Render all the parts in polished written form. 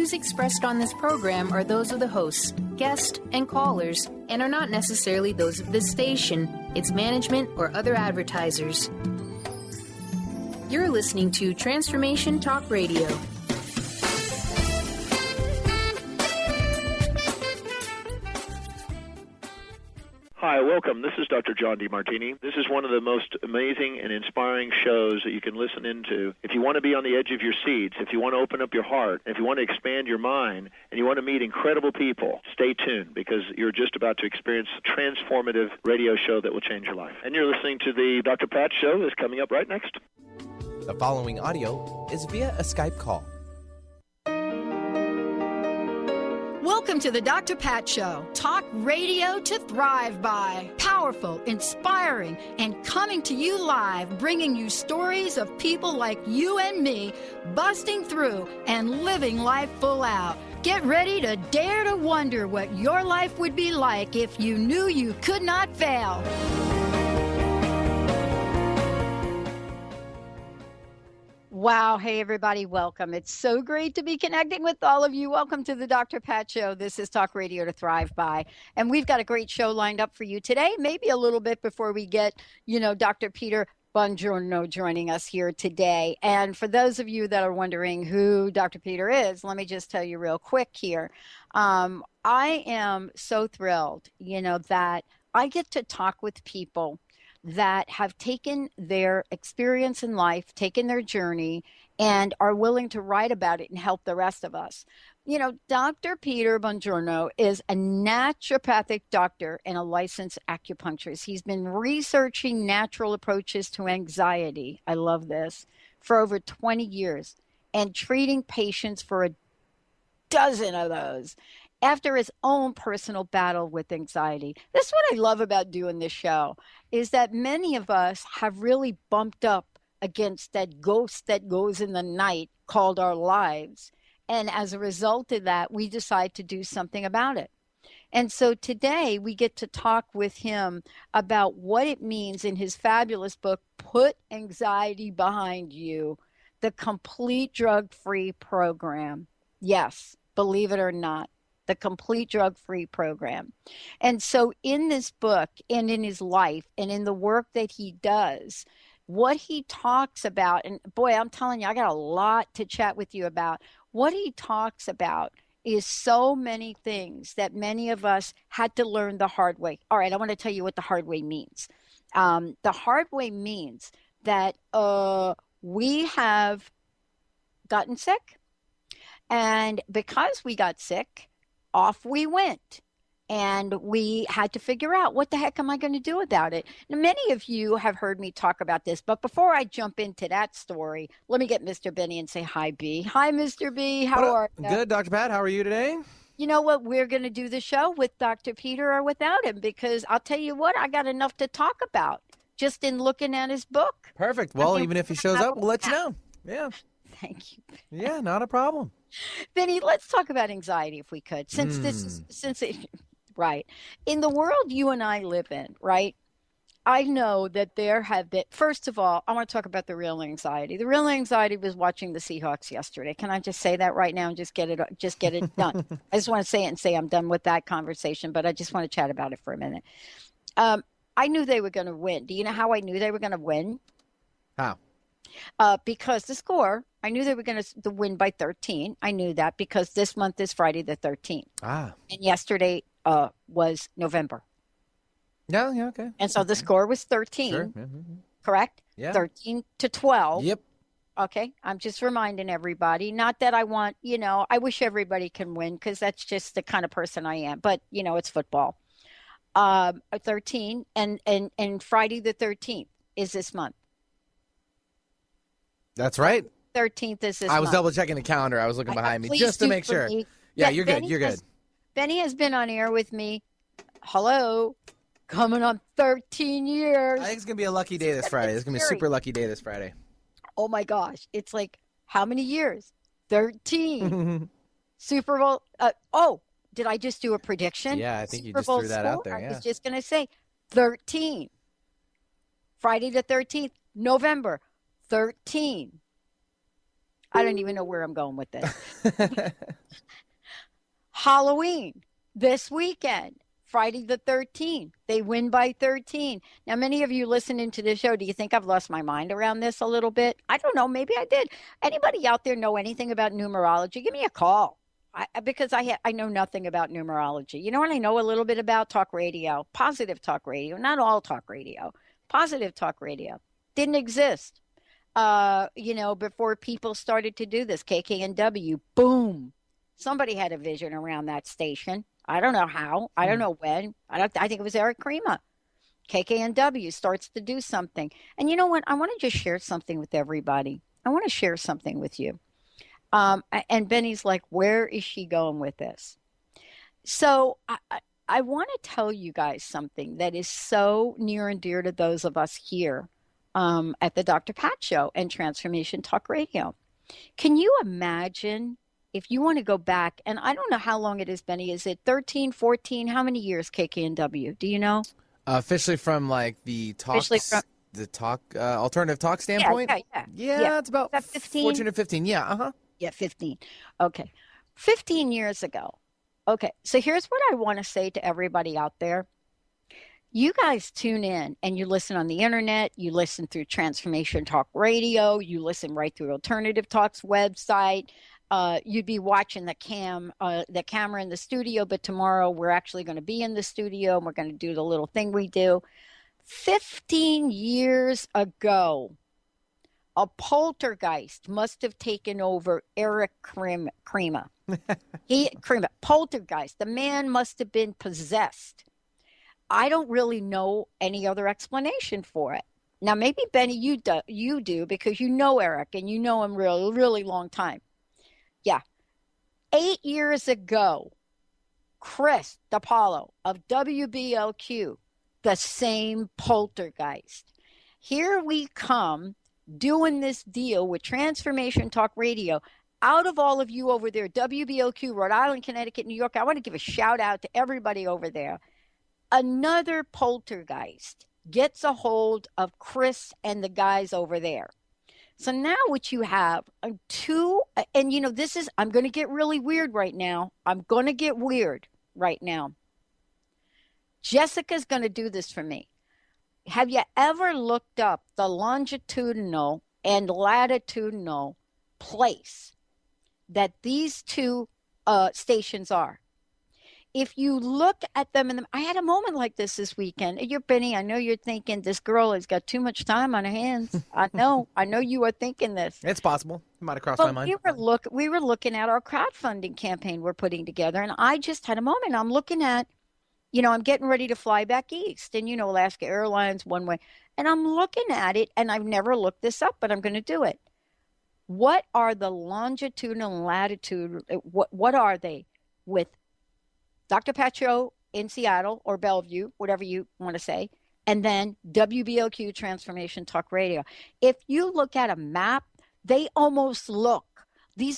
views expressed on this program are those of the hosts, guests, and callers, and are not necessarily those of this station, its management, or other advertisers. You're listening to Transformation Talk Radio. Hi, welcome. This is Dr. John DeMartini. This is one of the most amazing and inspiring shows that you can listen into. If you want to be on the edge of your seats, if you want to open up your heart, if you want to expand your mind, and you want to meet incredible people, stay tuned because you're just about to experience a transformative radio show that will change your life. And you're listening to the Dr. Pat Show that's coming up right next. The following audio is via a Skype call. Welcome to the Dr. Pat Show. Talk radio to thrive by. Powerful, inspiring, and coming to you live, bringing you stories of people like you and me busting through and living life full out. Get ready to dare to wonder what your life would be like if you knew you could not fail. Wow. Hey, everybody. Welcome. It's so great to be connecting with all of you. Welcome to the Dr. Pat Show. This is Talk Radio to Thrive By. And we've got a great show lined up for you today, maybe a little bit before we get, Dr. Peter Bongiorno joining us here today. And for those of you that are wondering who Dr. Peter is, let me just tell you real quick here. I am so thrilled, that I get to talk with people that have taken their experience in life, taken their journey, and are willing to write about it and help the rest of us. Dr. Peter Bongiorno is a naturopathic doctor and a licensed acupuncturist. He's been researching natural approaches to anxiety, I love this, for over 20 years and treating patients for a dozen of those after his own personal battle with anxiety. That's what I love about doing this show, is that many of us have really bumped up against that ghost that goes in the night called our lives. And as a result of that, we decide to do something about it. And so today we get to talk with him about what it means in his fabulous book, Put Anxiety Behind You, the complete drug-free program. Yes, believe it or not. The complete drug-free program. And so in this book and in his life and in the work that he does, what he talks about, and boy, I'm telling you, I got a lot to chat with you about. What he talks about is so many things that many of us had to learn the hard way. All right, I want to tell you what the hard way means. The hard way means that we have gotten sick. And because we got sick, off we went, and we had to figure out what the heck am I going to do about it. Now, many of you have heard me talk about this, but before I jump into that story, let me get Mr. Benny and say hi, B. Hi, Mr. B. How are you? Good, Dr. Pat. How are you today? You know what? We're going to do the show with Dr. Peter or without him, because I'll tell you what, I got enough to talk about just in looking at his book. Perfect. Well, even if he shows up, we'll let you know. Yeah. Thank you. Yeah, not a problem. Benny, let's talk about anxiety if we could, right. In the world you and I live in, right, I know that there have been, first of all, I want to talk about the real anxiety. The real anxiety was watching the Seahawks yesterday. Can I just say that right now and just get it done? I just want to say it and say I'm done with that conversation, but I just want to chat about it for a minute. I knew they were going to win. Do you know how I knew they were going to win? How? Because the score, I knew they were going to win by 13. I knew that because this month is Friday the 13th. And yesterday was November. Yeah, okay. And so the score was 13, sure. Correct? Yeah. 13-12. Yep. Okay, I'm just reminding everybody. Not that I want, I wish everybody can win because that's just the kind of person I am. But, it's football. 13 and Friday the 13th is this month. That's right. 13th is this I was month. double checking the calendar. I was looking behind me just to make sure. Yeah, you're good. You're good. Benny has been on air with me. Hello. Coming on 13 years. I think it's going to be a lucky day this Friday. It's going to be a super lucky day this Friday. Oh, my gosh. It's like, how many years? 13. Super Bowl. Did I just do a prediction? Yeah, I think Super you just Bowl threw that score? out there. Yeah. I was just going to say 13. Friday the 13th, November 13. I don't even know where I'm going with this. Halloween this weekend, Friday the 13th. They win by 13. Now, many of you listening to this show, do you think I've lost my mind around this a little bit? I don't know. Maybe I did. Anybody out there know anything about numerology? Give me a call. Because I know nothing about numerology. You know what I know a little bit about? Talk radio, positive talk radio, not all talk radio, positive talk radio. Didn't exist, before people started to do this. KKNW, boom. Somebody had a vision around that station. I don't know how. I don't know when. I think it was Eric Krema. KKNW starts to do something. And you know what? I want to just share something with everybody. I want to share something with you. And Benny's like, where is she going with this? So I want to tell you guys something that is so near and dear to those of us here at the Dr. Pat Show and Transformation Talk Radio. Can you imagine if you want to go back, and I don't know how long it is, Benny, is it 13, 14? How many years KKNW? Do you know? Officially from like the alternative talk standpoint? Yeah, it's about 15? 14 or 15. Yeah, Yeah, 15. Okay. 15 years ago. Okay. So here's what I want to say to everybody out there. You guys tune in and you listen on the internet, you listen through Transformation Talk Radio, you listen right through Alternative Talk's website. You'd be watching the camera in the studio, but tomorrow we're actually going to be in the studio and we're going to do the little thing we do. 15 years ago, a poltergeist must have taken over Eric Krema. Poltergeist. The man must have been possessed. I don't really know any other explanation for it. Now, maybe, Benny, you do because you know Eric and you know him really, really long time. Yeah. 8 years ago, Chris DiPaolo of WBLQ, the same poltergeist. Here we come doing this deal with Transformation Talk Radio. Out of all of you over there, WBLQ, Rhode Island, Connecticut, New York, I want to give a shout out to everybody over there. Another poltergeist gets a hold of Chris and the guys over there. So now what you have are two, and I'm going to get really weird right now. I'm going to get weird right now. Jessica's going to do this for me. Have you ever looked up the longitudinal and latitudinal place that these two stations are? If you look at them, I had a moment like this weekend. You're Benny. I know you're thinking this girl has got too much time on her hands. I know you are thinking this. It's possible. It might have crossed my mind. We were looking at our crowdfunding campaign we're putting together, and I just had a moment. I'm looking at, I'm getting ready to fly back east, and Alaska Airlines one way, and I'm looking at it, and I've never looked this up, but I'm going to do it. What are the longitudinal and latitude? What are they with Dr. Pat Show in Seattle or Bellevue, whatever you want to say, and then WBLQ Transformation Talk Radio? If you look at a map, these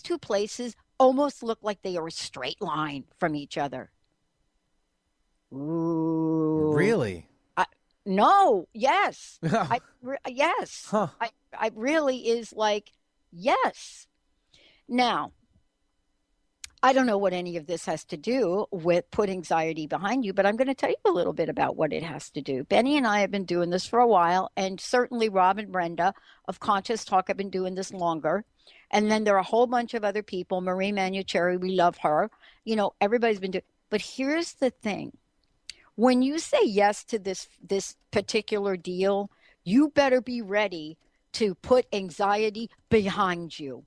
two places almost look like they are a straight line from each other. Ooh. Really? No. Yes. Yes. Huh. I really is like, yes. Now, I don't know what any of this has to do with put anxiety behind you, but I'm going to tell you a little bit about what it has to do. Benny and I have been doing this for a while, and certainly Rob and Brenda of Conscious Talk have been doing this longer. And then there are a whole bunch of other people. Marie Manucherry, we love her. Everybody's been doing. But here's the thing. When you say yes to this particular deal, you better be ready to put anxiety behind you.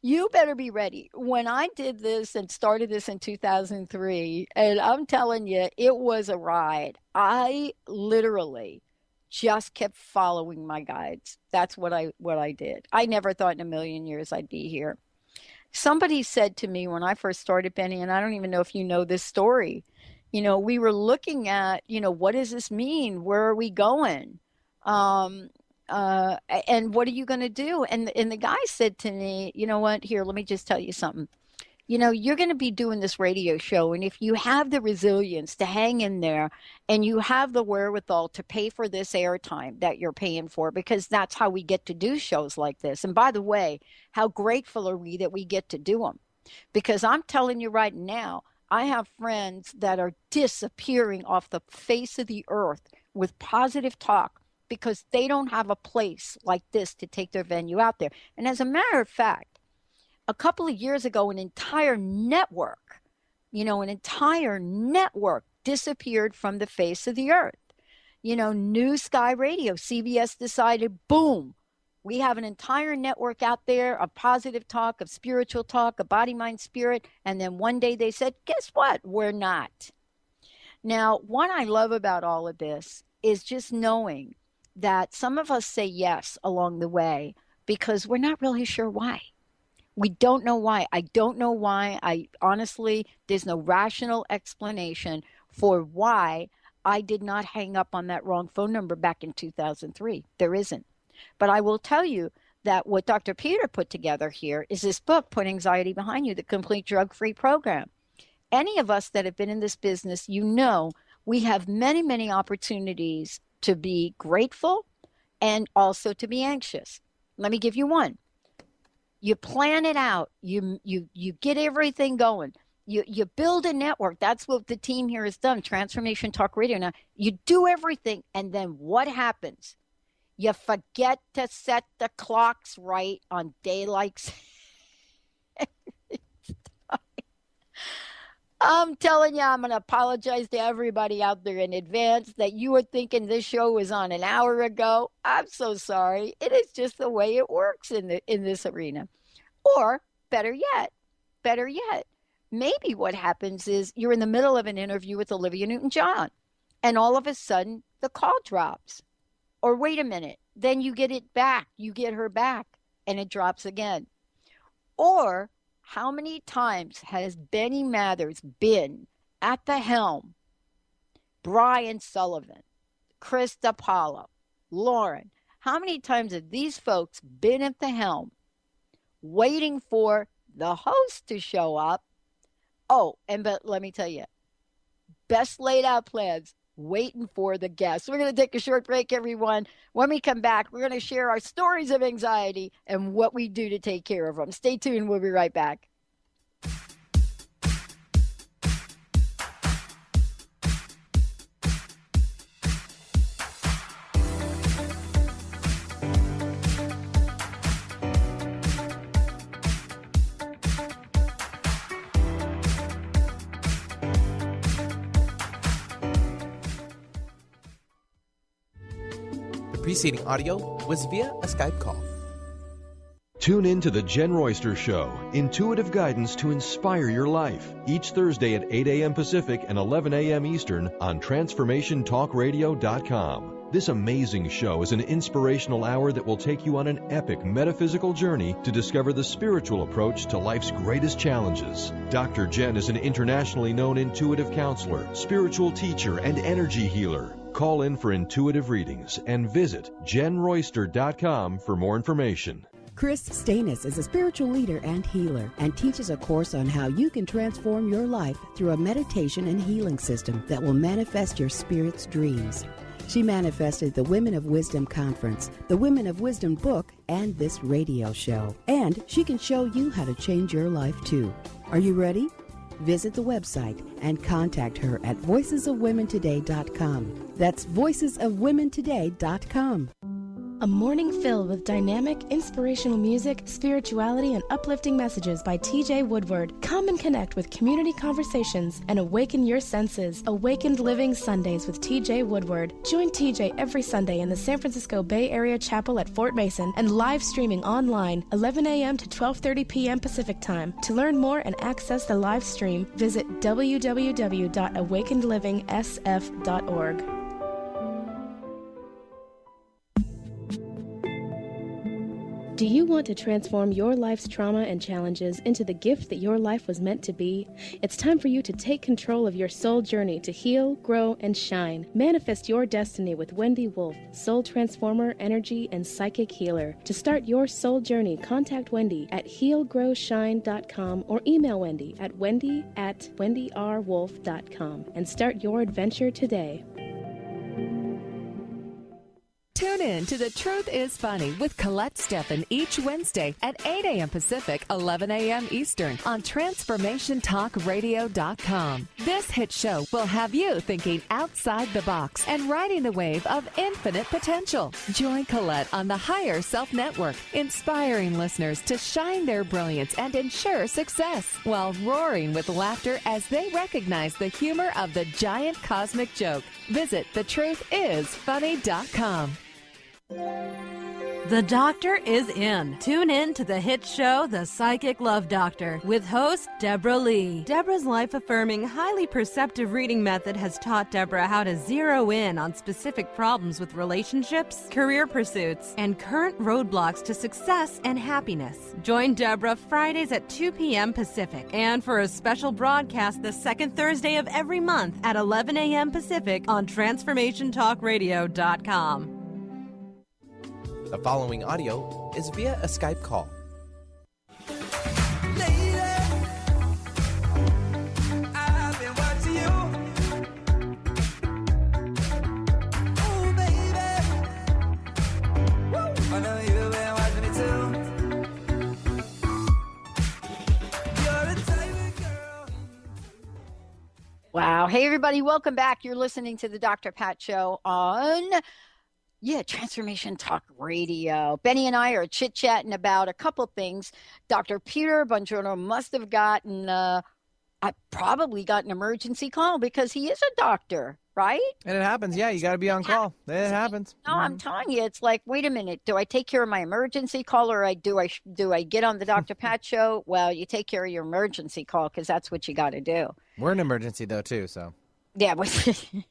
You better be ready. When I did this and started this in 2003, and I'm telling you, it was a ride. I literally just kept following my guides. That's what I did. I never thought in a million years I'd be here. Somebody said to me when I first started, Benny, and I don't even know if you know this story, we were looking at, what does this mean? Where are we going? And what are you going to do? And the guy said to me, you know what, here, let me just tell you something. you're going to be doing this radio show. And if you have the resilience to hang in there and you have the wherewithal to pay for this airtime that you're paying for, because that's how we get to do shows like this. And by the way, how grateful are we that we get to do them? Because I'm telling you right now, I have friends that are disappearing off the face of the earth with positive talk because they don't have a place like this to take their venue out there. And as a matter of fact, a couple of years ago, an entire network disappeared from the face of the earth. New Sky Radio, CBS decided, boom, we have an entire network out there of positive talk, of spiritual talk, of body, mind, spirit. And then one day they said, guess what? We're not. Now, what I love about all of this is just knowing that some of us say yes along the way because we're not really sure why. We don't know why. I don't know why. Honestly, there's no rational explanation for why I did not hang up on that wrong phone number back in 2003. There isn't. But I will tell you that what Dr. Peter put together here is this book, Put Anxiety Behind You, the Complete Drug-Free Program. Any of us that have been in this business, we have many, many opportunities to be grateful and also to be anxious. Let me give you one. You plan it out. You get everything going. You build a network. That's what the team here has done, Transformation Talk Radio. Now, you do everything, and then what happens? You forget to set the clocks right on daylight savings. I'm telling you, I'm going to apologize to everybody out there in advance that you were thinking this show was on an hour ago. I'm so sorry. It is just the way it works in this arena. Or better yet, maybe what happens is you're in the middle of an interview with Olivia Newton-John, and all of a sudden the call drops. Or wait a minute, then you get it back. You get her back, and it drops again. Or how many times has Benny Mathers been at the helm? Brian Sullivan, Chris DiPaolo, Lauren. How many times have these folks been at the helm waiting for the host to show up? But let me tell you, best laid out plans, waiting for the guests. We're going to take a short break, everyone. When we come back, we're going to share our stories of anxiety and what we do to take care of them. Stay tuned. We'll be right back. Preceding audio was via a Skype call. Tune in to The Jen Royster Show, intuitive guidance to inspire your life, each Thursday at 8 a.m. Pacific and 11 a.m. Eastern on TransformationTalkRadio.com. This amazing show is an inspirational hour that will take you on an epic metaphysical journey to discover the spiritual approach to life's greatest challenges. Dr. Jen is an internationally known intuitive counselor, spiritual teacher, and energy healer. Call in for intuitive readings and visit JenRoyster.com for more information. Chris Stanis is a spiritual leader and healer and teaches a course on how you can transform your life through a meditation and healing system that will manifest your spirit's dreams. She manifested the Women of Wisdom Conference, the Women of Wisdom book, and this radio show. And she can show you how to change your life too. Are you ready? Visit the website and contact her at voicesofwomentoday.com. That's voicesofwomentoday.com. A morning filled with dynamic, inspirational music, spirituality, and uplifting messages by TJ Woodward. Come and connect with community conversations and awaken your senses. Awakened Living Sundays with TJ Woodward. Join TJ every Sunday in the San Francisco Bay Area Chapel at Fort Mason and live streaming online 11 a.m. to 12:30 p.m. Pacific Time. To learn more and access the live stream, visit www.awakenedlivingsf.org. Do you want to transform your life's trauma and challenges into the gift that your life was meant to be? It's time for you to take control of your soul journey to heal, grow, and shine. Manifest your destiny with Wendy Wolf, soul transformer, energy, and psychic healer. To start your soul journey, contact Wendy at healgrowshine.com or email Wendy at wendy@wendyrwolf.com and start your adventure today. Tune in to The Truth is Funny with Colette Steffen each Wednesday at 8 a.m. Pacific, 11 a.m. Eastern on TransformationTalkRadio.com. This hit show will have you thinking outside the box and riding the wave of infinite potential. Join Colette on the Higher Self Network, inspiring listeners to shine their brilliance and ensure success while roaring with laughter as they recognize the humor of the giant cosmic joke. Visit thetruthисfunny.com. The Doctor is in. Tune in to the hit show, The Psychic Love Doctor, with host Deborah Lee. Deborah's life-affirming, highly perceptive reading method has taught Deborah how to zero in on specific problems with relationships, career pursuits, and current roadblocks to success and happiness. Join Deborah Fridays at 2 p.m. Pacific, and for a special broadcast the second Thursday of every month at 11 a.m. Pacific on TransformationTalkRadio.com. The following audio is via a Skype call. Wow. Hey, everybody. Welcome back. You're listening to the Dr. Pat Show on Transformation Talk Radio. Benny and I are chit-chatting about a couple things. Dr. Peter Bongiorno must have gotten, I probably got an emergency call because he is a doctor, right? And it happens. Yeah, you got to be on call. It happens. No, I'm telling you, it's like, wait a minute. Do I take care of my emergency call or do I get on the Dr. Pat Show? Well, you take care of your emergency call because that's what you got to do. We're an emergency, though, too, so. Yeah. You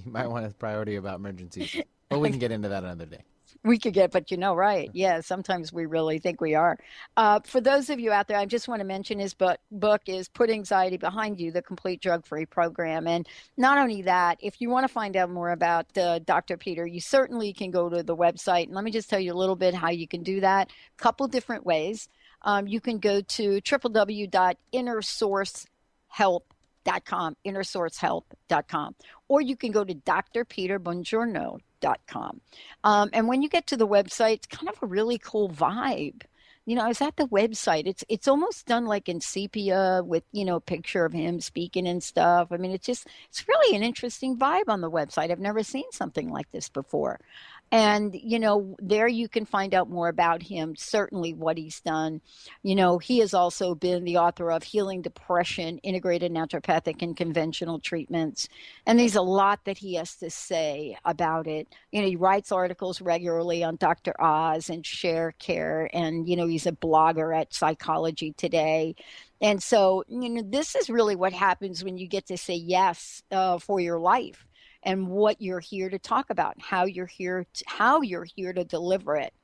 might want a priority about emergencies. But we can get into that another day. We could get, but right. Yeah, sometimes we really think we are. For those of you out there, I just want to mention his book is Put Anxiety Behind You, the Complete Drug-Free Program. And not only that, if you want to find out more about Dr. Peter, you certainly can go to the website. And let me just tell you a little bit how you can do that. A couple different ways. You can go to www.innersourcehealth.com, innersourcehealth.com, or you can go to drpeterbongiorno.com. And when you get to the website, it's kind of a really cool vibe. I was at the website. It's almost done like in sepia with, a picture of him speaking and stuff. I mean, it's really an interesting vibe on the website. I've never seen something like this before. And, there you can find out more about him, certainly what he's done. He has also been the author of Healing Depression, Integrated Naturopathic and Conventional Treatments. And there's a lot that he has to say about it. He writes articles regularly on Dr. Oz and Share Care. And, he's a blogger at Psychology Today. And so, this is really what happens when you get to say yes for your life. And what you're here to talk about, how you're here to deliver it.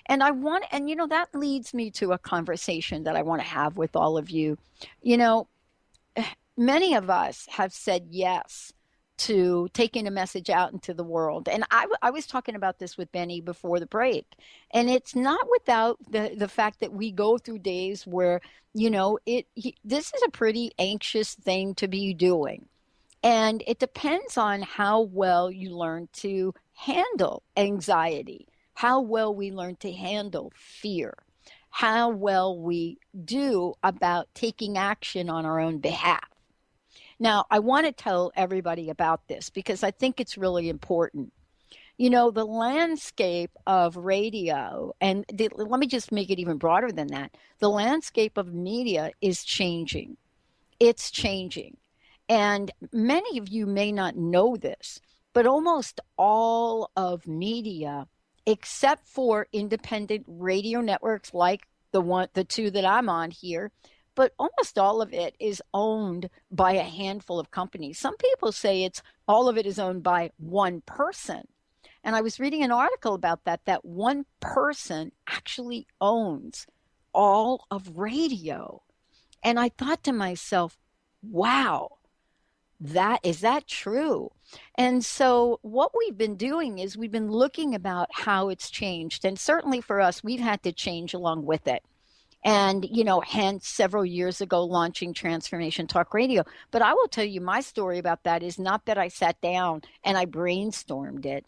And that leads me to a conversation that I want to have with all of you. Many of us have said yes to taking a message out into the world. And I was talking about this with Benny before the break. And it's not without the fact that we go through days where, this is a pretty anxious thing to be doing. And it depends on how well you learn to handle anxiety, how well we learn to handle fear, how well we do about taking action on our own behalf. Now, I want to tell everybody about this because I think it's really important. The landscape of radio, and let me just make it even broader than that. The landscape of media is changing. It's changing. And many of you may not know this, but almost all of media, except for independent radio networks like the two that I'm on here, but almost all of it is owned by a handful of companies. Some people say all of it is owned by one person. And I was reading an article about that one person actually owns all of radio. And I thought to myself, wow, is that true? And so what we've been doing is we've been looking about how it's changed. And certainly for us, we've had to change along with it. And, hence several years ago launching Transformation Talk Radio. But I will tell you, my story about that is not that I sat down and I brainstormed it.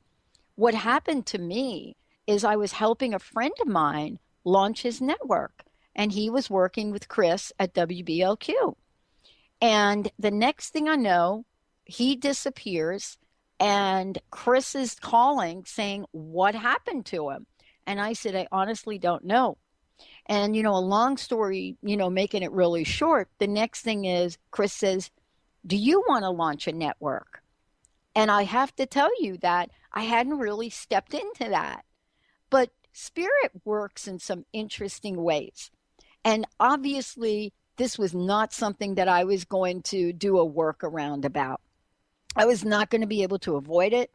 What happened to me is I was helping a friend of mine launch his network, and he was working with Chris at WBLQ. And the next thing I know, he disappears, and Chris is calling saying, what happened to him? And I said, I honestly don't know. And, a long story, making it really short, the next thing is Chris says, do you want to launch a network? And I have to tell you that I hadn't really stepped into that. But spirit works in some interesting ways. And obviously, this was not something that I was going to do a workaround about. I was not going to be able to avoid it.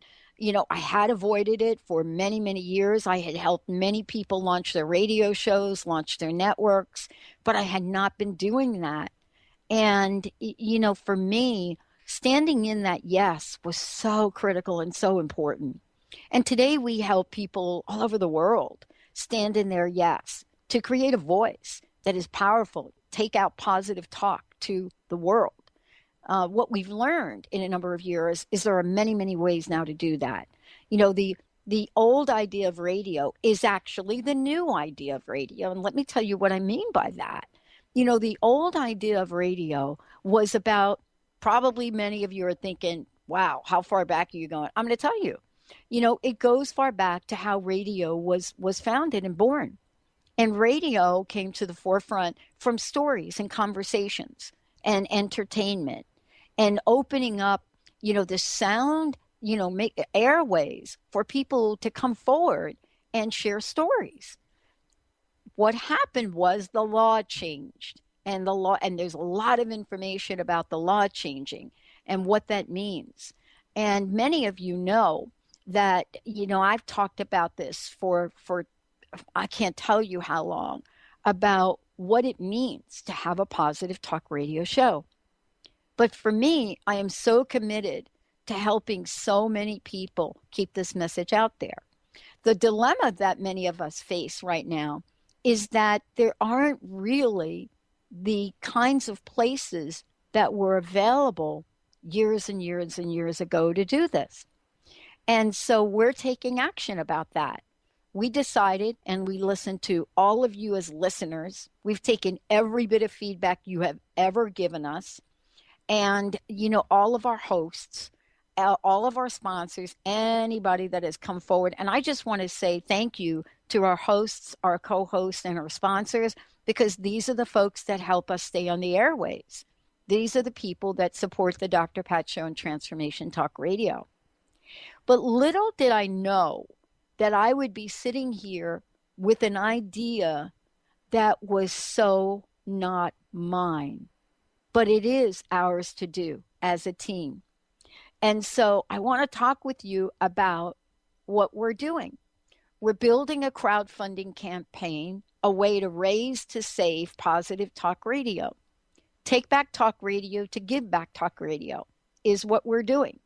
I had avoided it for many, many years. I had helped many people launch their radio shows, launch their networks, but I had not been doing that. And, for me, standing in that yes was so critical and so important. And today we help people all over the world stand in their yes to create a voice that is powerful, take out positive talk to the world. What we've learned in a number of years is there are many, many ways now to do that. The old idea of radio is actually the new idea of radio. And let me tell you what I mean by that. The old idea of radio was about, probably many of you are thinking, wow, how far back are you going? I'm going to tell you, it goes far back to how radio was founded and born. And radio came to the forefront from stories and conversations and entertainment and opening up, the sound, make airways for people to come forward and share stories. What happened was the law changed, and there's a lot of information about the law changing and what that means. And many of you know that, I've talked about this for I can't tell you how long, about what it means to have a positive talk radio show. But for me, I am so committed to helping so many people keep this message out there. The dilemma that many of us face right now is that there aren't really the kinds of places that were available years and years and years ago to do this. And so we're taking action about that. We decided, and we listened to all of you as listeners. We've taken every bit of feedback you have ever given us. And, all of our hosts, all of our sponsors, anybody that has come forward. And I just want to say thank you to our hosts, our co-hosts, and our sponsors, because these are the folks that help us stay on the airwaves. These are the people that support the Dr. Pat Show and Transformation Talk Radio. But little did I know that I would be sitting here with an idea that was so not mine, but it is ours to do as a team. And so I want to talk with you about what we're doing. We're building a crowdfunding campaign, a way to raise to save positive talk radio. Take Back Talk Radio to Give Back Talk Radio is what we're doing.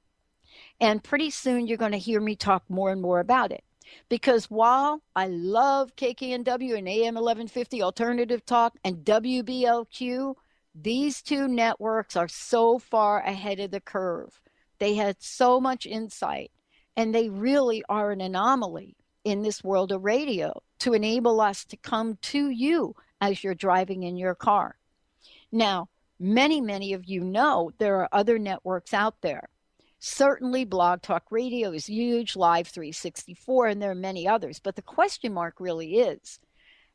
And pretty soon you're going to hear me talk more and more about it. Because while I love KKNW and AM 1150 Alternative Talk and WBLQ, these two networks are so far ahead of the curve. They had so much insight, and they really are an anomaly in this world of radio to enable us to come to you as you're driving in your car. Now, many, many of you know there are other networks out there. Certainly, Blog Talk Radio is huge, Live 364, and there are many others. But the question mark really is,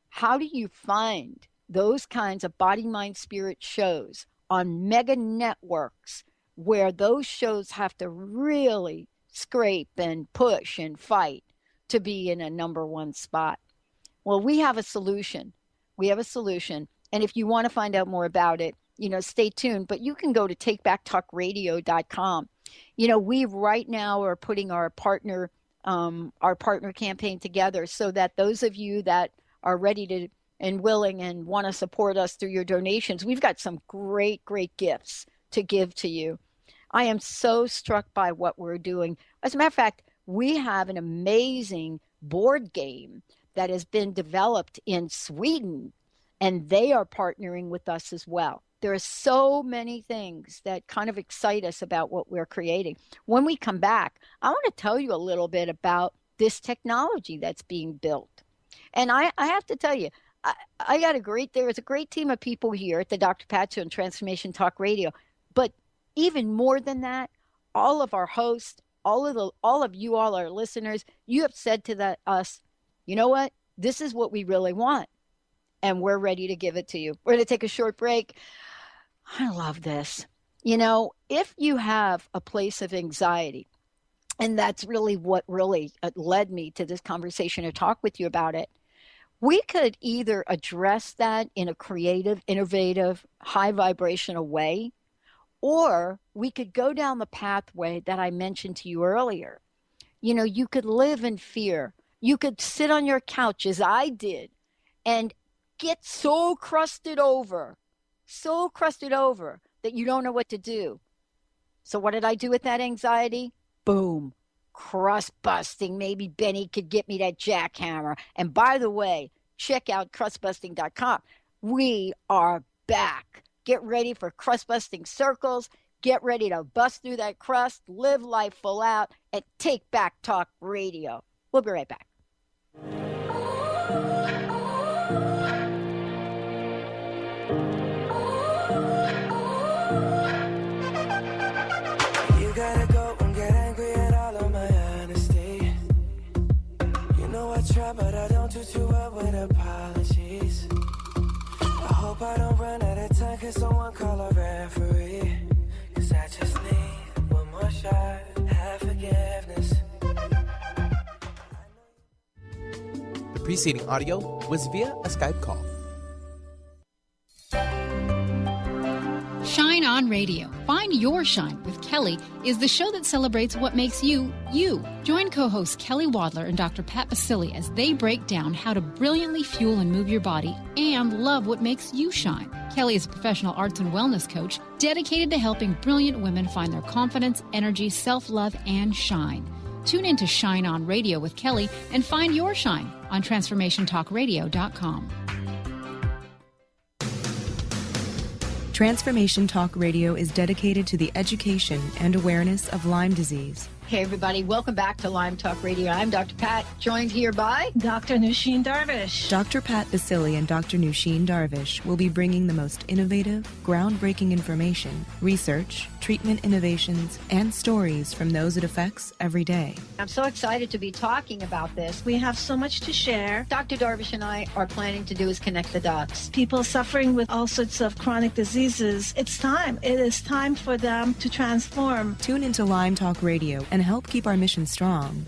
how do you find those kinds of body, mind, spirit shows on mega networks where those shows have to really scrape and push and fight to be in a number one spot? Well, we have a solution. And if you want to find out more about it, stay tuned. But you can go to takebacktalkradio.com. We right now are putting our partner our partner campaign together, so that those of you that are ready to and willing and want to support us through your donations, we've got some great, great gifts to give to you. I am so struck by what we're doing. As a matter of fact, we have an amazing board game that has been developed in Sweden, and they are partnering with us as well. There are so many things that kind of excite us about what we're creating. When we come back, I want to tell you a little bit about this technology that's being built. And I have to tell you, there is a great team of people here at the Dr. Pat Show and Transformation Talk Radio. But even more than that, all of our hosts, all of you all our listeners, you have said to us, you know what? This is what we really want. And we're ready to give it to you. We're going to take a short break. I love this. You know, if you have a place of anxiety, and that's really what really led me to this conversation to talk with you about it, we could either address that in a creative, innovative, high vibrational way, or we could go down the pathway that I mentioned to you earlier. You know, you could live in fear. You could sit on your couch, as I did, and get so crusted over that you don't know what to do. So what did I do with that anxiety? Boom. Crust busting. Maybe Benny could get me that jackhammer. And by the way, check out crustbusting.com. We are back. Get ready for crust busting circles. Get ready to bust through that crust, live life full out, and take back talk radio. We'll be right back. You gotta go and get angry at all of my honesty. You know I try, but I don't do too well with apologies. I hope I don't run out of time, cause someone call a referee. Cause I just need one more shot, have forgiveness. The preceding audio was via a Skype call. Shine On Radio. Find Your Shine with Kelly is the show that celebrates what makes you, you. Join co-hosts Kelly Wadler and Dr. Pat Baccili as they break down how to brilliantly fuel and move your body and love what makes you shine. Kelly is a professional arts and wellness coach dedicated to helping brilliant women find their confidence, energy, self-love, and shine. Tune in to Shine On Radio with Kelly and find your shine on TransformationTalkRadio.com. Transformation Talk Radio is dedicated to the education and awareness of Lyme disease. Hey, everybody. Welcome back to Lyme Talk Radio. I'm Dr. Pat, joined here by Dr. Nusheen Darvish. Dr. Pat Baccili and Dr. Nusheen Darvish will be bringing the most innovative, groundbreaking information, research, treatment innovations, and stories from those it affects every day. I'm so excited to be talking about this. We have so much to share. Dr. Darvish and I are planning to do is connect the dots. People suffering with all sorts of chronic diseases, it's time. It is time for them to transform. Tune into Lyme Talk Radio and help keep our mission strong.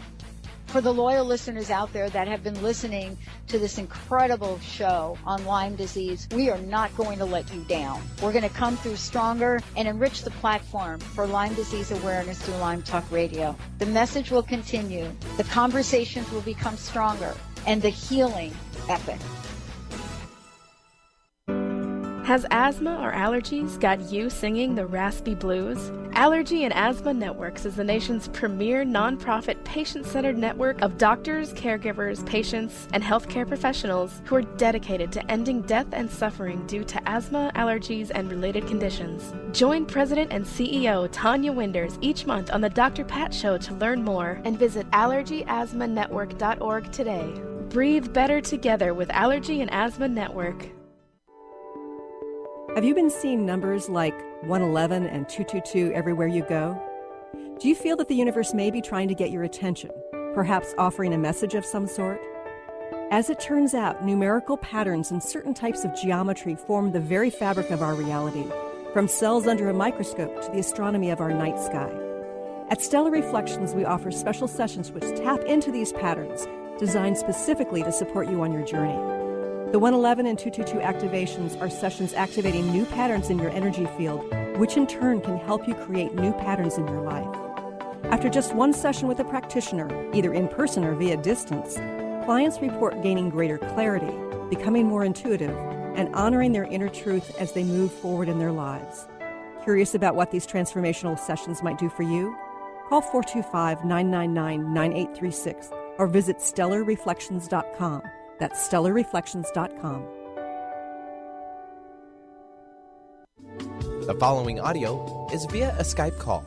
For the loyal listeners out there that have been listening to this incredible show on Lyme disease, we are not going to let you down. We're going to come through stronger and enrich the platform for Lyme disease awareness through Lyme Talk Radio. The message will continue, the conversations will become stronger, and the healing epic. Has asthma or allergies got you singing the raspy blues? Allergy and Asthma Networks is the nation's premier nonprofit patient-centered network of doctors, caregivers, patients, and healthcare professionals who are dedicated to ending death and suffering due to asthma, allergies, and related conditions. Join President and CEO Tanya Winders each month on the Dr. Pat Show to learn more and visit allergyasthmanetwork.org today. Breathe better together with Allergy and Asthma Network. Have you been seeing numbers like 111 and 222 everywhere you go? Do you feel that the universe may be trying to get your attention, perhaps offering a message of some sort? As it turns out, numerical patterns and certain types of geometry form the very fabric of our reality, from cells under a microscope to the astronomy of our night sky. At Stellar Reflections, we offer special sessions which tap into these patterns, designed specifically to support you on your journey. The 111 and 222 activations are sessions activating new patterns in your energy field, which in turn can help you create new patterns in your life. After just one session with a practitioner, either in person or via distance, clients report gaining greater clarity, becoming more intuitive, and honoring their inner truth as they move forward in their lives. Curious about what these transformational sessions might do for you? Call 425-999-9836 or visit stellarreflections.com. That's stellarreflections.com. The following audio is via a Skype call.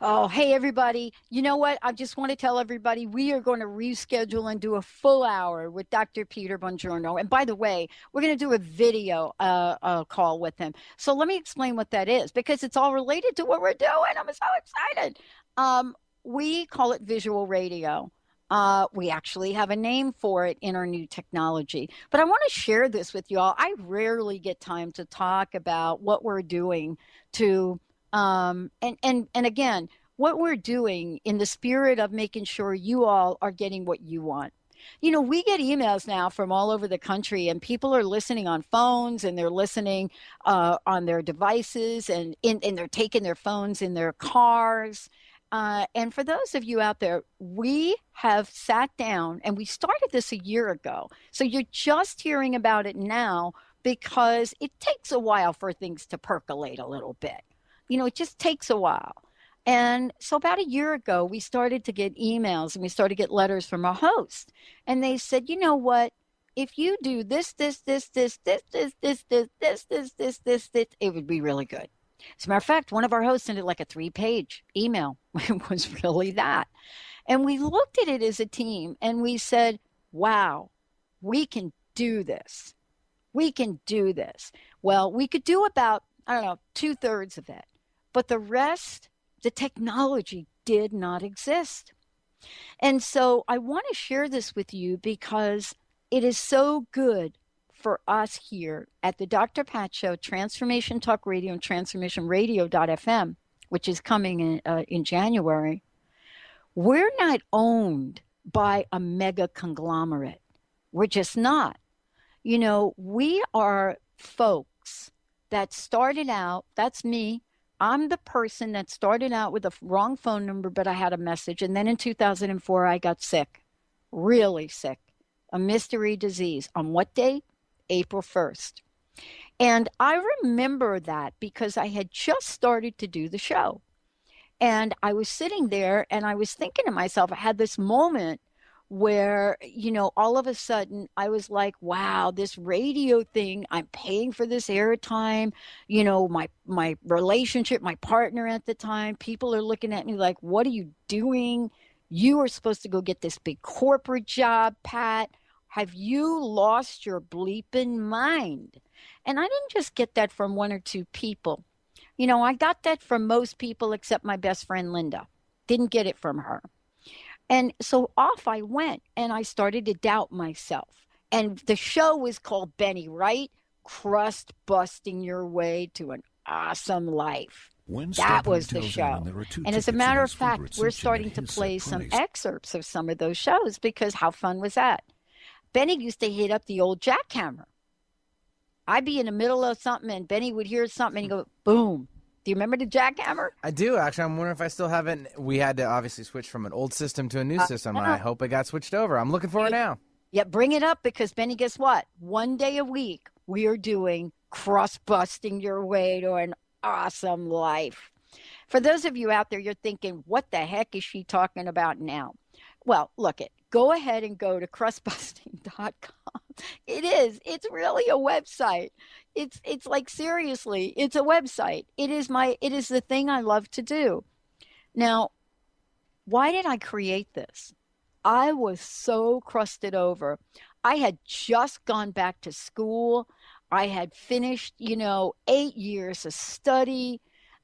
Oh, hey, everybody. You know what? I just want to tell everybody we are going to reschedule and do a full hour with Dr. Peter Bongiorno. And by the way, we're going to do a video call with him. So let me explain what that is, because it's all related to what we're doing. I'm so excited. We call it visual radio. We actually have a name for it in our new technology. But I want to share this with you all. I rarely get time to talk about what we're doing to and again, what we're doing in the spirit of making sure you all are getting what you want. You know, we get emails now from all over the country, and people are listening on phones, and they're listening on their devices, and they're taking their phones in their cars. And for those of you out there, we have sat down, and we started this a year ago. So you're just hearing about it now because it takes a while for things to percolate a little bit. You know, it just takes a while. And so about a year ago, we started to get emails and we started to get letters from our host. And they said, you know what? If you do this, it would be really good. As a matter of fact, one of our hosts sent it like a 3-page email. It was really that. And we looked at it as a team and we said, wow, we can do this. We can do this. Well, we could do about, 2/3 of it. But the rest, the technology did not exist. And so I want to share this with you because it is so good for us here at the Dr. Pat Show, Transformation Talk Radio and TransformationRadio.fm, which is coming in January. We're not owned by a mega conglomerate. We're just not. You know, we are folks that started out, that's me. I'm the person that started out with a wrong phone number, but I had a message. And then in 2004, I got sick, really sick, a mystery disease. On what day? April 1st. And I remember that because I had just started to do the show. And I was sitting there and I was thinking to myself, I had this moment where, you know, all of a sudden I was like, wow, this radio thing, I'm paying for this airtime, you know, my relationship, my partner at the time, people are looking at me like, what are you doing? You are supposed to go get this big corporate job, Pat. Have you lost your bleeping mind? And I didn't just get that from one or two people. You know, I got that from most people except my best friend, Linda. Didn't get it from her. And so off I went, and I started to doubt myself. And the show was called Benny, right? Crust busting your way to an awesome life. That was the show. And as a matter of fact, we're starting to play some excerpts of some of those shows because how fun was that? Benny used to hit up the old jackhammer. I'd be in the middle of something, and Benny would hear something, and he'd go, boom. Do you remember the jackhammer? I do, actually. I'm wondering if I still have it. We had to obviously switch from an old system to a new system. I hope it got switched over. I'm looking for it now. Yeah, bring it up because, Benny, guess what? One day a week, we are doing crust-busting your way to an awesome life. For those of you out there, you're thinking, what the heck is she talking about now? Well, look it. Go ahead and go to crustbusting.com. It is. It's really a website. It's like, seriously, it's a website. It is the thing I love to do. Now, why did I create this? I was so crusted over. I had just gone back to school. I had finished, 8 years of study.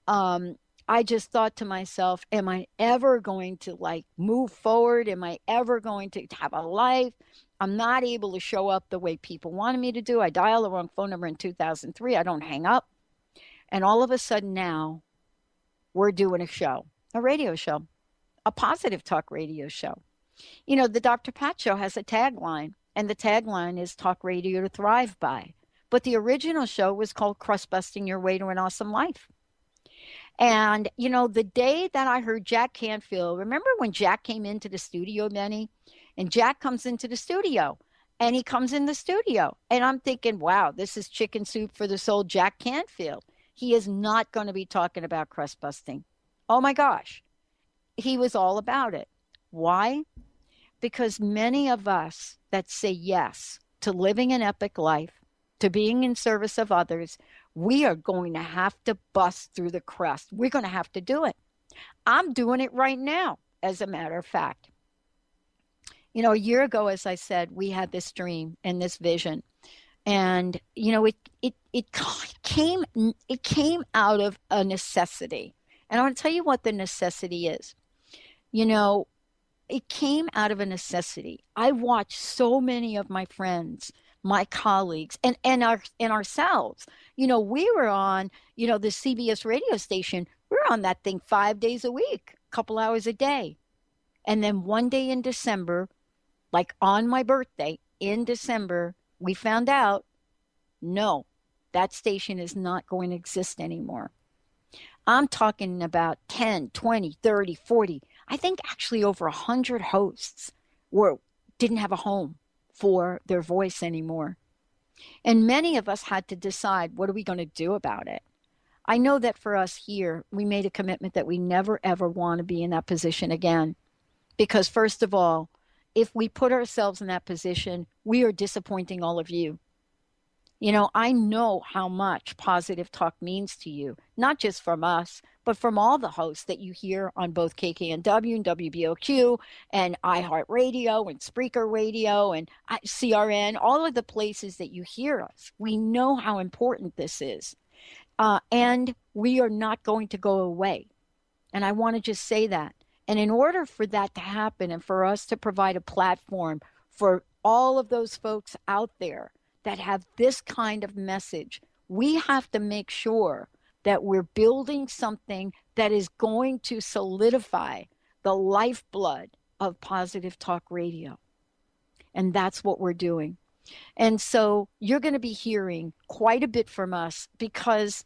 I just thought to myself, am I ever going to move forward? Am I ever going to have a life? I'm not able to show up the way people wanted me to do. I dialed the wrong phone number in 2003. I don't hang up. And all of a sudden now we're doing a show, a radio show, a positive talk radio show. You know, the Dr. Pat Show has a tagline, and the tagline is Talk Radio to Thrive By. But the original show was called Crust Busting Your Way to an Awesome Life. And, you know, the day that I heard Jack Canfield, remember when Jack came into the studio, Benny? And Jack comes into the studio, and he comes in the studio. And I'm thinking, wow, this is chicken soup for the soul, Jack Canfield. He is not going to be talking about crust busting. Oh, my gosh. He was all about it. Why? Because many of us that say yes to living an epic life, to being in service of others, we are going to have to bust through the crust. We're going to have to do it. I'm doing it right now, as a matter of fact. You know, a year ago, as I said, we had this dream and this vision. And, you know, it came out of a necessity. And I want to tell you what the necessity is. You know, it came out of a necessity. I watched so many of my friends, my colleagues, and ourselves. You know, we were on, you know, the CBS radio station. We were on that thing 5 days a week, a couple hours a day. And then one day in December, like on my birthday in December, we found out, no, that station is not going to exist anymore. I'm talking about 10, 20, 30, 40. I think actually over 100 hosts didn't have a home for their voice anymore. And many of us had to decide, what are we going to do about it? I know that for us here, we made a commitment that we never, ever want to be in that position again. Because first of all, if we put ourselves in that position, we are disappointing all of you. You know, I know how much positive talk means to you, not just from us, but from all the hosts that you hear on both KKNW and WBOQ and iHeartRadio and Spreaker Radio and CRN, all of the places that you hear us. We know how important this is. And we are not going to go away. And I want to just say that. And in order for that to happen and for us to provide a platform for all of those folks out there that have this kind of message, we have to make sure that we're building something that is going to solidify the lifeblood of Positive Talk Radio. And that's what we're doing. And so you're going to be hearing quite a bit from us because,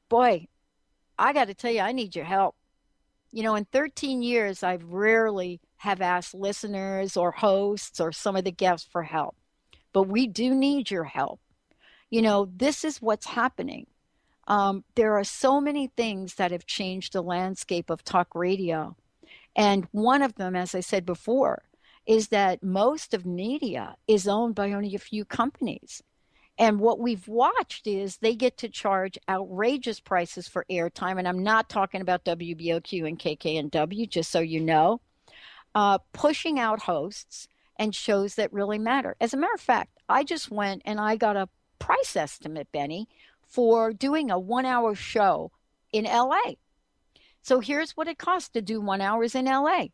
boy, I got to tell you, I need your help. You know, in 13 years, I've rarely have asked listeners or hosts or some of the guests for help. But we do need your help. You know, this is what's happening. There are so many things that have changed the landscape of talk radio. And one of them, as I said before, is that most of media is owned by only a few companies. And what we've watched is they get to charge outrageous prices for airtime. And I'm not talking about WBOQ and KKNW, just so you know, pushing out hosts and shows that really matter. As a matter of fact, I just went and I got a price estimate, Benny, for doing a 1-hour show in LA. So here's what it costs to do 1 hour in LA.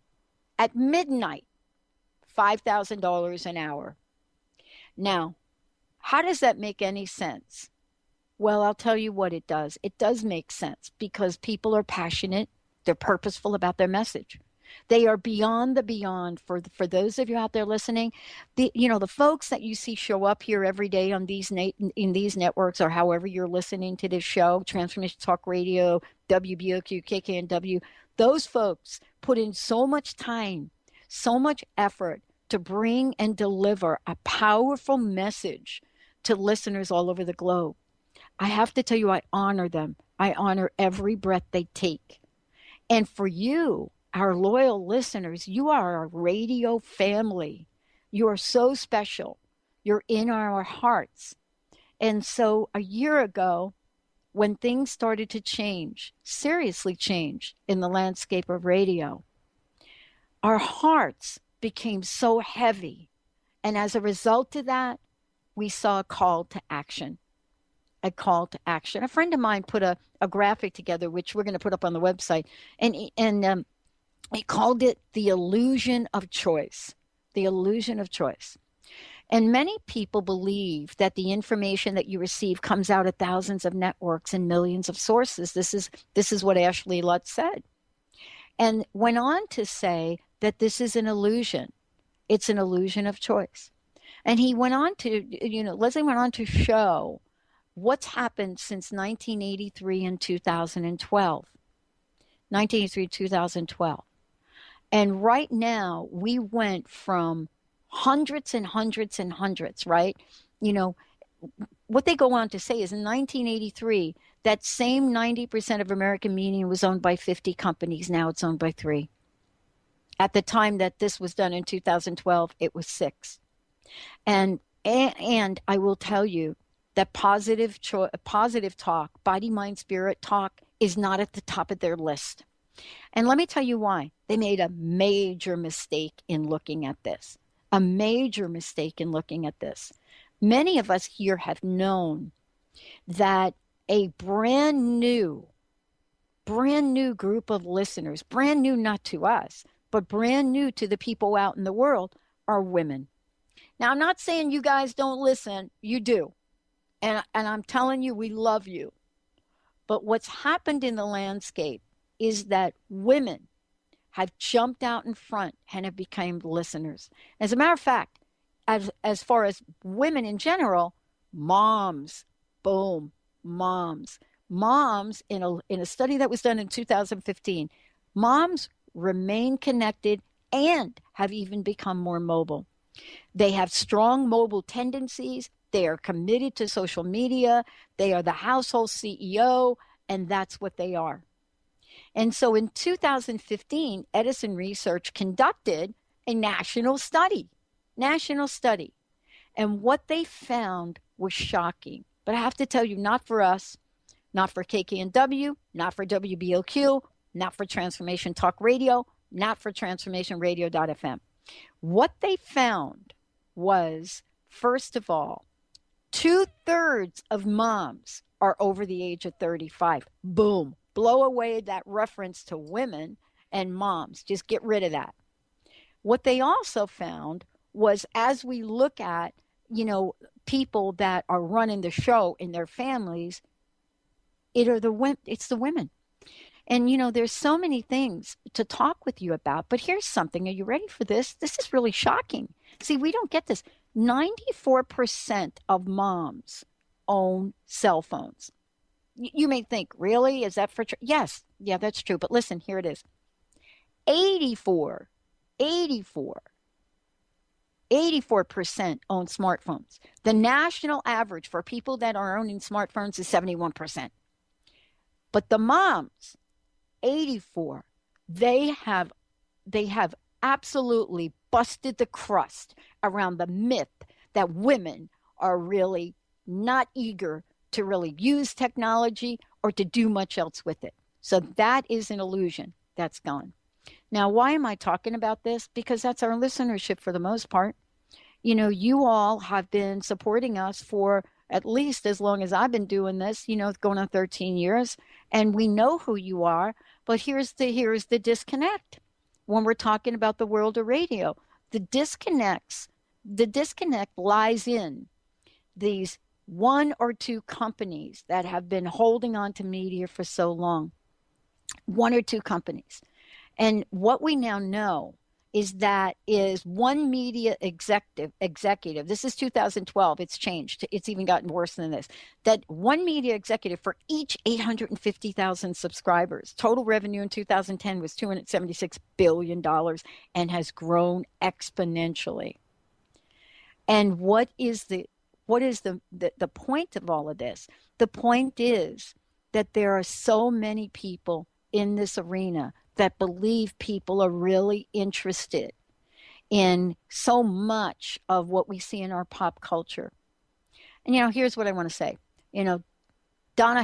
At midnight, $5,000 an hour. Now, how does that make any sense? Well, I'll tell you what it does. It does make sense because people are passionate. They're purposeful about their message. They are beyond the beyond for those of you out there listening. The folks that you see show up here every day on in these networks or however you're listening to this show, Transformation Talk Radio, WBOQ, KKNW, those folks put in so much time, so much effort to bring and deliver a powerful message to listeners all over the globe. I have to tell you, I honor them. I honor every breath they take. And for you, our loyal listeners, you are our radio family. You are so special. You're in our hearts. And so a year ago, when things started to change, seriously change in the landscape of radio, our hearts became so heavy. And as a result of that, we saw a call to action. A call to action. A friend of mine put a graphic together, which we're going to put up on the website, and he called it the illusion of choice. The illusion of choice. And many people believe that the information that you receive comes out of thousands of networks and millions of sources. This is what Ashley Lutz said. And went on to say that this is an illusion. It's an illusion of choice. And he went on to, Leslie went on to show what's happened since 1983 and 2012. 1983, 2012. And right now, we went from hundreds and hundreds and hundreds, right? What they go on to say is in 1983, that same 90% of American media was owned by 50 companies. Now it's owned by 3. At the time that this was done in 2012, it was 6. And I will tell you that positive talk, body, mind, spirit talk is not at the top of their list. And let me tell you why. They made a major mistake in looking at this. A major mistake in looking at this. Many of us here have known that a brand new group of listeners, brand new not to us, but brand new to the people out in the world, are women. Now, I'm not saying you guys don't listen. You do. And I'm telling you, we love you. But what's happened in the landscape is that women have jumped out in front and have become listeners. As a matter of fact, as far as women in general, moms, boom, moms. Moms, in a study that was done in 2015, moms remain connected and have even become more mobile. They have strong mobile tendencies. They are committed to social media. They are the household CEO, and that's what they are. And so in 2015, Edison Research conducted a national study. And what they found was shocking. But I have to tell you, not for us, not for KKNW, not for WBOQ, not for Transformation Talk Radio, not for TransformationRadio.fm. What they found was, first of all, 2/3 of moms are over the age of 35. Boom. Blow away that reference to women and moms. Just get rid of that. What they also found was, as we look at, people that are running the show in their families, it's the women. And, there's so many things to talk with you about. But here's something. Are you ready for this? This is really shocking. See, we don't get this. 94% of moms own cell phones. You may think, really? Is that for true? Yes. Yeah, that's true. But listen, here it is. 84% own smartphones. The national average for people that are owning smartphones is 71%. But the moms, 84%, they have absolutely busted the crust around the myth that women are really not eager to really use technology or to do much else with it. So that is an illusion. That's gone. Now, why am I talking about this? Because that's our listenership for the most part. You all have been supporting us for at least as long as I've been doing this, going on 13 years, and we know who you are. But here's the disconnect. When we're talking about the world of radio, the disconnect lies in these 1 or 2 companies that have been holding on to media for so long. 1 or 2 companies. And what we now know is one media executive. This is 2012. It's changed. It's even gotten worse than this. That one media executive for each 850,000 subscribers. Total revenue in 2010 was $276 billion and has grown exponentially. And what is the point of all of this? The point is that there are so many people in this arena that believe people are really interested in so much of what we see in our pop culture. And, here's what I want to say. Donna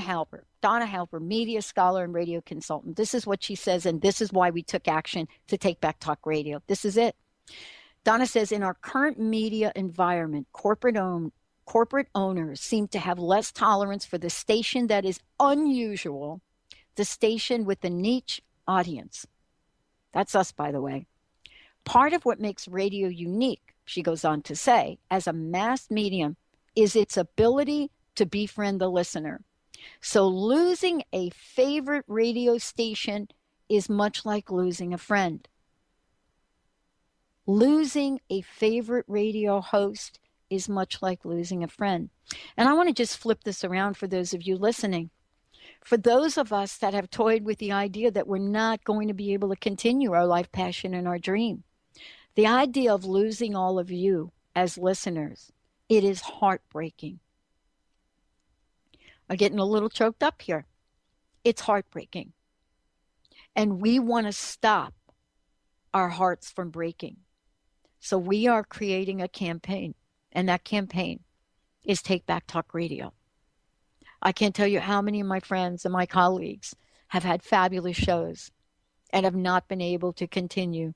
Halper, media scholar and radio consultant. This is what she says, and this is why we took action to take back talk radio. This is it. Donna says, in our current media environment, corporate owners seem to have less tolerance for the station that is unusual, the station with the niche audience. That's us, by the way. Part of what makes radio unique, she goes on to say, as a mass medium, is its ability to befriend the listener. So losing a favorite radio station is much like losing a friend. Losing a favorite radio host is much like losing a friend. And I want to just flip this around for those of you listening. For those of us that have toyed with the idea that we're not going to be able to continue our life passion and our dream, the idea of losing all of you as listeners, it is heartbreaking. I'm getting a little choked up here. It's heartbreaking. And we want to stop our hearts from breaking. So we are creating a campaign, and that campaign is Take Back Talk Radio. I can't tell you how many of my friends and my colleagues have had fabulous shows and have not been able to continue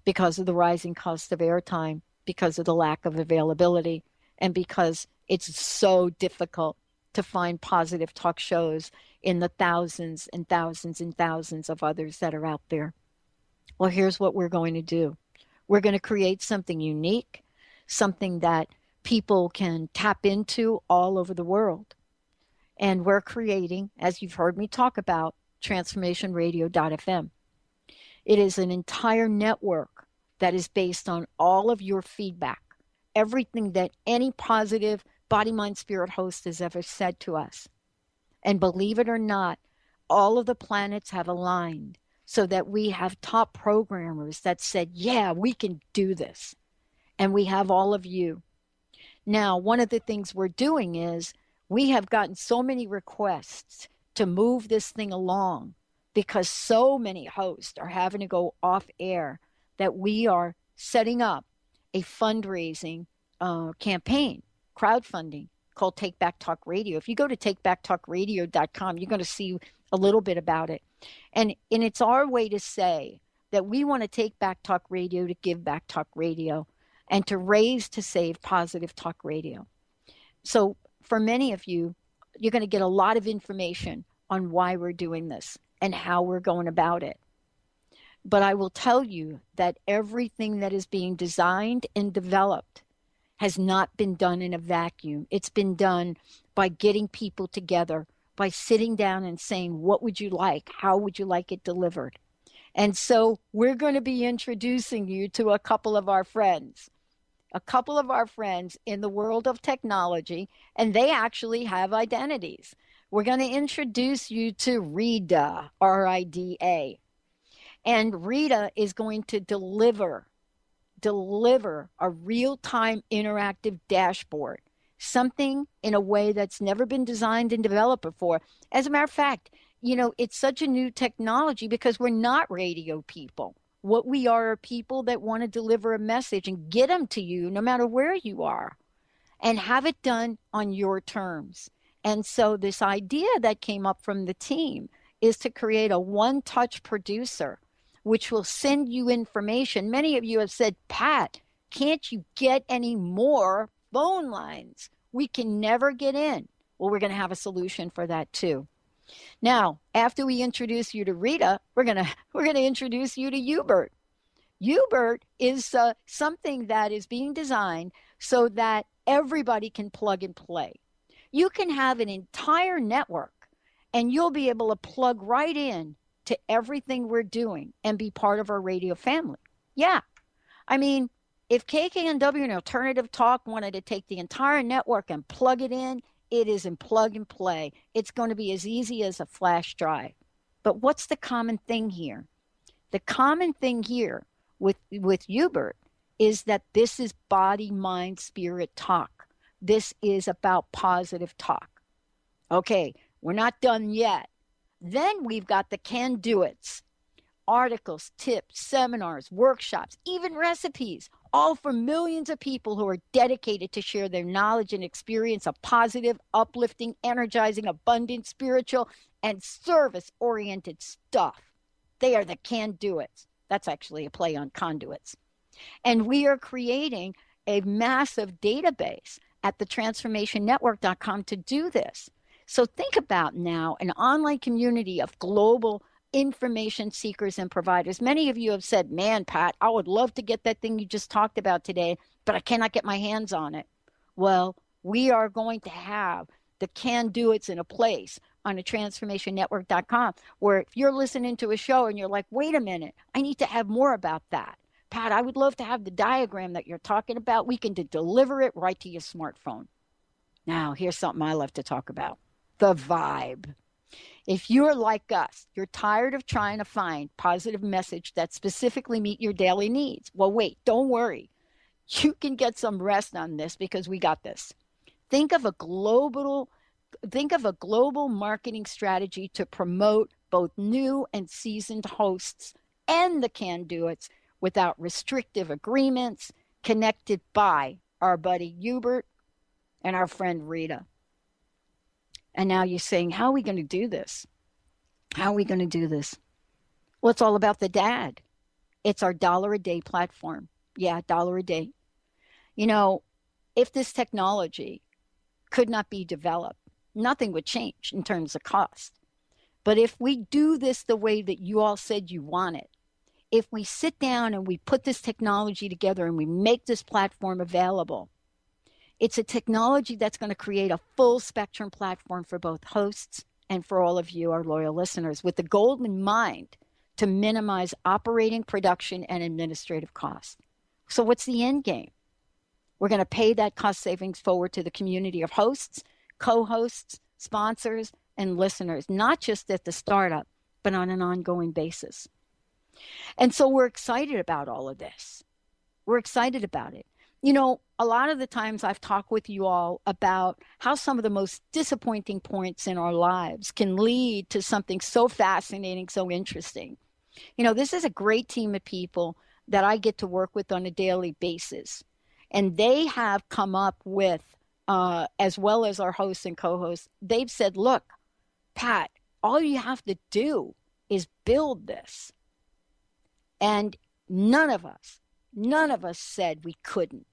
because of the rising cost of airtime, because of the lack of availability, and because it's so difficult to find positive talk shows in the thousands and thousands and thousands of others that are out there. Well, here's what we're going to do. We're going to create something unique, something that people can tap into all over the world. And we're creating, as you've heard me talk about, transformationradio.fm. It is an entire network that is based on all of your feedback, everything that any positive body, mind, spirit host has ever said to us. And believe it or not, all of the planets have aligned so that we have top programmers that said, yeah, we can do this. And we have all of you. Now, one of the things we're doing is we have gotten so many requests to move this thing along because so many hosts are having to go off air that we are setting up a fundraising campaign, crowdfunding, called Take Back Talk Radio. If you go to takebacktalkradio.com, you're going to see a little bit about it. And it's our way to say that we want to take back talk radio to give back talk radio and to raise to save positive talk radio. So for many of you, you're going to get a lot of information on why we're doing this and how we're going about it. But I will tell you that everything that is being designed and developed has not been done in a vacuum. It's been done by getting people together, by sitting down and saying, what would you like? How would you like it delivered? And so we're going to be introducing you to a couple of our friends in the world of technology, and they actually have identities. We're going to introduce you to Rita, R-I-D-A. And Rita is going to deliver a real-time interactive dashboard, something in a way that's never been designed and developed before. As a matter of fact, it's such a new technology because we're not radio people. What we are people that want to deliver a message and get them to you no matter where you are and have it done on your terms. And so this idea that came up from the team is to create a one-touch producer which will send you information. Many of you have said, Pat, can't you get any more phone lines? We can never get in. Well, we're going to have a solution for that too. Now, after we introduce you to Rita, we're going to introduce you to Hubert. Hubert is something that is being designed so that everybody can plug and play. You can have an entire network and you'll be able to plug right in to everything we're doing and be part of our radio family. Yeah. I mean, if KKNW and Alternative Talk wanted to take the entire network and plug it in, it is in plug and play. It's going to be as easy as a flash drive. But what's the common thing here? The common thing here with Hubert is that this is body, mind, spirit talk. This is about positive talk. Okay, we're not done yet. Then we've got the can-do-its, articles, tips, seminars, workshops, even recipes, all for millions of people who are dedicated to share their knowledge and experience of positive, uplifting, energizing, abundant, spiritual, and service-oriented stuff. They are the can-do-its. That's actually a play on conduits. And we are creating a massive database at thetransformationnetwork.com to do this. So think about now an online community of global information seekers and providers. Many of you have said, man, Pat, I would love to get that thing you just talked about today, but I cannot get my hands on it. Well, we are going to have the can-do-its in a place on a transformationnetwork.com where if you're listening to a show and you're like, wait a minute, I need to have more about that. Pat, I would love to have the diagram that you're talking about. We can deliver it right to your smartphone. Now, here's something I love to talk about, the vibe. If you're like us, you're tired of trying to find positive message that specifically meet your daily needs. Well, wait, don't worry. You can get some rest on this because we got this. Think of a global marketing strategy to promote both new and seasoned hosts and the can-do-its without restrictive agreements, connected by our buddy Hubert and our friend Rita. And now you're saying, how are we going to do this? How are we going to do this? Well, it's all about the dad. It's our $1 a day platform. Yeah, $1 a day. You know, if this technology could not be developed, nothing would change in terms of cost. But if we do this the way that you all said you want it, if we sit down and we put this technology together and we make this platform available, it's a technology that's going to create a full spectrum platform for both hosts and for all of you, our loyal listeners, with the goal in mind to minimize operating, production, and administrative costs. So what's the end game? We're going to pay that cost savings forward to the community of hosts, co-hosts, sponsors, and listeners, not just at the startup, but on an ongoing basis. And so we're excited about all of this. We're excited about it. You know, a lot of the times I've talked with you all about how some of the most disappointing points in our lives can lead to something so fascinating, so interesting. You know, this is a great team of people that I get to work with on a daily basis. And they have come up with, as well as our hosts and co-hosts, they've said, look, Pat, all you have to do is build this. And none of us said we couldn't.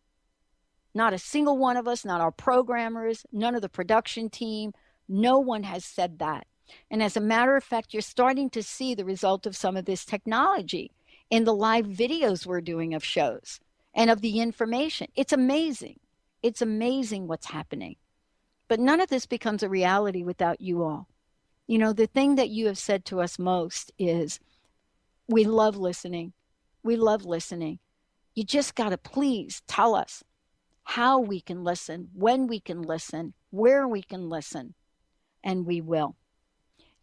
Not a single one of us, not our programmers, none of the production team, no one has said that. And as a matter of fact, you're starting to see the result of some of this technology in the live videos we're doing of shows and of the information. It's amazing. It's amazing what's happening. But none of this becomes a reality without you all. You know, the thing that you have said to us most is, we love listening. We love listening. You just got to please tell us how we can listen, when we can listen, where we can listen, and we will.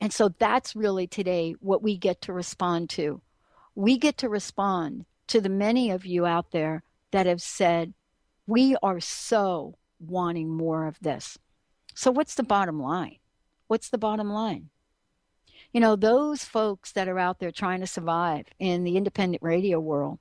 And so that's really today what we get to respond to. We get to respond to the many of you out there that have said, we are so wanting more of this. So what's the bottom line? What's the bottom line? You know, those folks that are out there trying to survive in the independent radio world,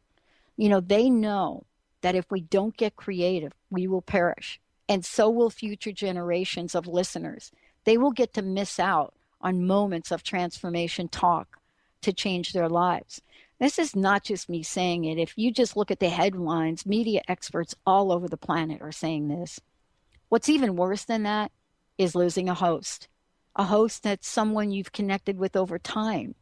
you know, they know that if we don't get creative, we will perish. And so will future generations of listeners. They will get to miss out on moments of transformation talk to change their lives. This is not just me saying it. If you just look at the headlines, media experts all over the planet are saying this. What's even worse than that is losing a host that's someone you've connected with over time,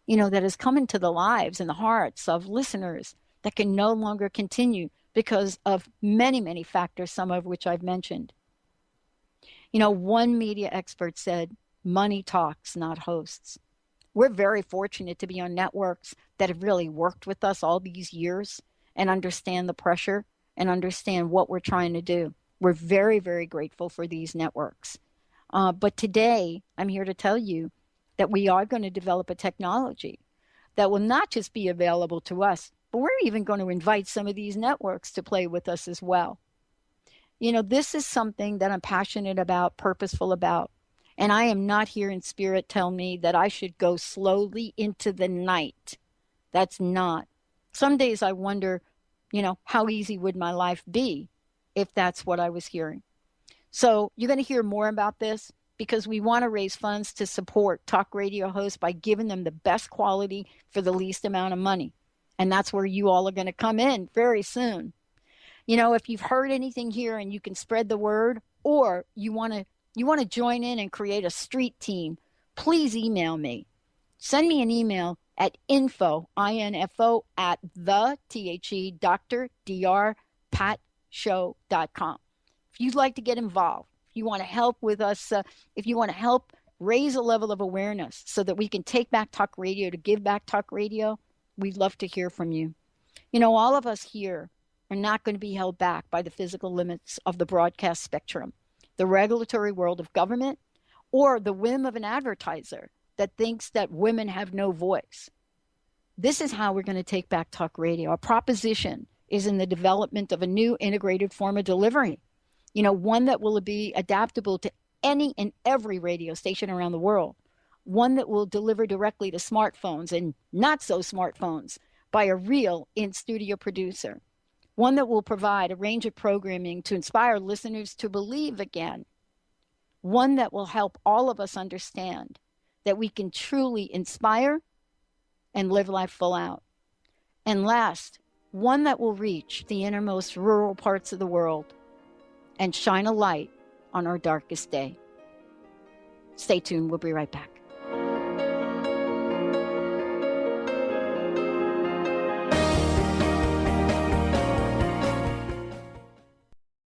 you know, that has come into the lives and the hearts of listeners that can no longer continue because of many, many factors, some of which I've mentioned. You know, one media expert said, money talks, not hosts. We're very fortunate to be on networks that have really worked with us all these years and understand the pressure and understand what we're trying to do. We're very, very grateful for these networks. But today, I'm here to tell you that we are going to develop a technology that will not just be available to us, but we're even going to invite some of these networks to play with us as well. You know, this is something that I'm passionate about, purposeful about. And I am not here in spirit telling me that I should go slowly into the night. That's not. Some days I wonder, you know, how easy would my life be if that's what I was hearing? So you're going to hear more about this because we want to raise funds to support talk radio hosts by giving them the best quality for the least amount of money. And that's where you all are going to come in very soon. You know, if you've heard anything here and you can spread the word, or you want to join in and create a street team, please email me. Send me an email at info, I-N-F-O, at drpatshow.com. If you'd like to get involved, if you want to help with us, if you want to help raise a level of awareness so that we can take back talk radio to give back talk radio, we'd love to hear from you. You know, all of us here are not going to be held back by the physical limits of the broadcast spectrum, the regulatory world of government, or the whim of an advertiser that thinks that women have no voice. This is how we're going to take back talk radio. Our proposition is in the development of a new integrated form of delivery, you know, one that will be adaptable to any and every radio station around the world, one that will deliver directly to smartphones and not so smartphones by a real in-studio producer, one that will provide a range of programming to inspire listeners to believe again, one that will help all of us understand that we can truly inspire and live life full out. And last, one that will reach the innermost rural parts of the world and shine a light on our darkest day. Stay tuned. We'll be right back.